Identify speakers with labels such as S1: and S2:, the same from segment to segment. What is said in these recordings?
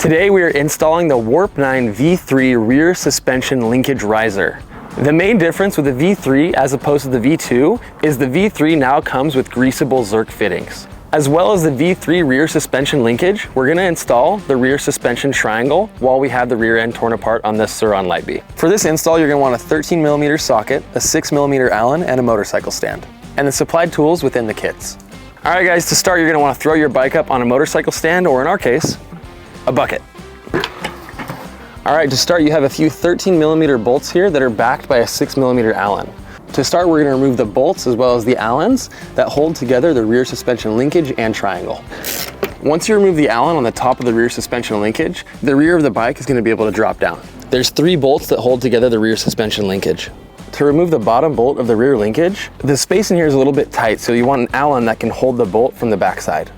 S1: Today we are installing the Warp 9 V3 rear suspension linkage riser. The main difference with the V3 as opposed to the V2 is the V3 now comes with greasable Zerk fittings. As well as the V3 rear suspension linkage, we're going to install the rear suspension triangle while we have the rear end torn apart on this Sur-Ron Lightbee. For this install, you're going to want a 13mm socket, a 6mm Allen, and a motorcycle stand, and the supplied tools within the kits. All right guys, to start, you're going to want to throw your bike up on a motorcycle stand, or in our case, a bucket. All right, to start, you have a few 13mm bolts here that are backed by a 6mm Allen. To start, we're going to remove the bolts as well as the Allens that hold together the rear suspension linkage and triangle. Once you remove the Allen on the top of the rear suspension linkage, the rear of the bike is going to be able to drop down. There's 3 bolts that hold together the rear suspension linkage. To remove the bottom bolt of the rear linkage, the space in here is a little bit tight, so you want an Allen that can hold the bolt from the backside.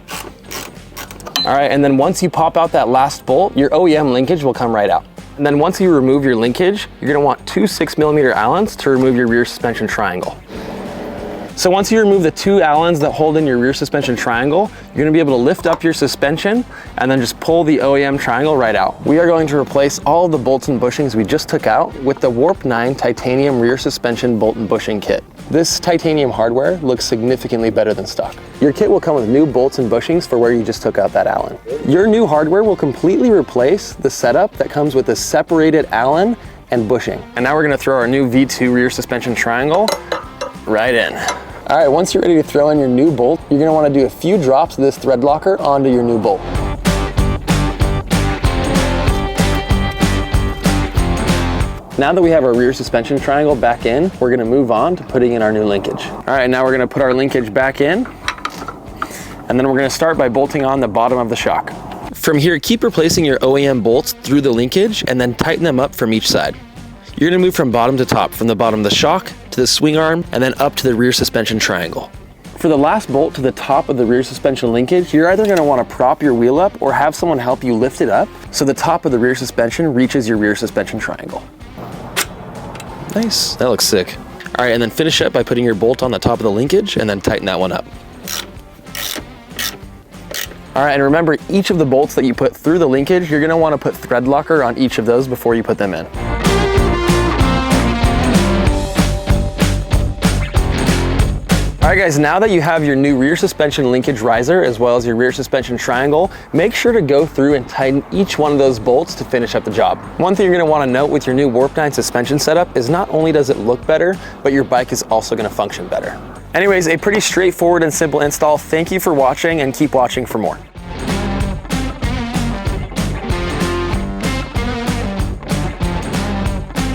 S1: All right, and then once you pop out that last bolt, your OEM linkage will come right out. And then once you remove your linkage, you're gonna want 2 6mm Allens to remove your rear suspension triangle. So once you remove the 2 Allens that hold in your rear suspension triangle, you're gonna be able to lift up your suspension and then just pull the OEM triangle right out. We are going to replace all of the bolts and bushings we just took out with the Warp 9 titanium rear suspension bolt and bushing kit. This titanium hardware looks significantly better than stock. Your kit will come with new bolts and bushings for where you just took out that Allen. Your new hardware will completely replace the setup that comes with a separated Allen and bushing. And now we're gonna throw our new V2 rear suspension triangle right in. All right, once you're ready to throw in your new bolt, you're gonna wanna do a few drops of this thread locker onto your new bolt. Now that we have our rear suspension triangle back in, we're gonna move on to putting in our new linkage. All right, now we're gonna put our linkage back in, and then we're gonna start by bolting on the bottom of the shock. From here, keep replacing your OEM bolts through the linkage and then tighten them up from each side. You're gonna move from bottom to top, from the bottom of the shock to the swing arm, and then up to the rear suspension triangle. For the last bolt to the top of the rear suspension linkage, you're either gonna wanna prop your wheel up or have someone help you lift it up so the top of the rear suspension reaches your rear suspension triangle. Nice, that looks sick. All right, and then finish up by putting your bolt on the top of the linkage and then tighten that one up. All right, and remember, each of the bolts that you put through the linkage, you're gonna wanna put thread locker on each of those before you put them in. All right guys, now that you have your new rear suspension linkage riser as well as your rear suspension triangle, make sure to go through and tighten each one of those bolts to finish up the job. One thing you're gonna wanna note with your new Warp 9 suspension setup is not only does it look better, but your bike is also gonna function better. Anyways, a pretty straightforward and simple install. Thank you for watching and keep watching for more.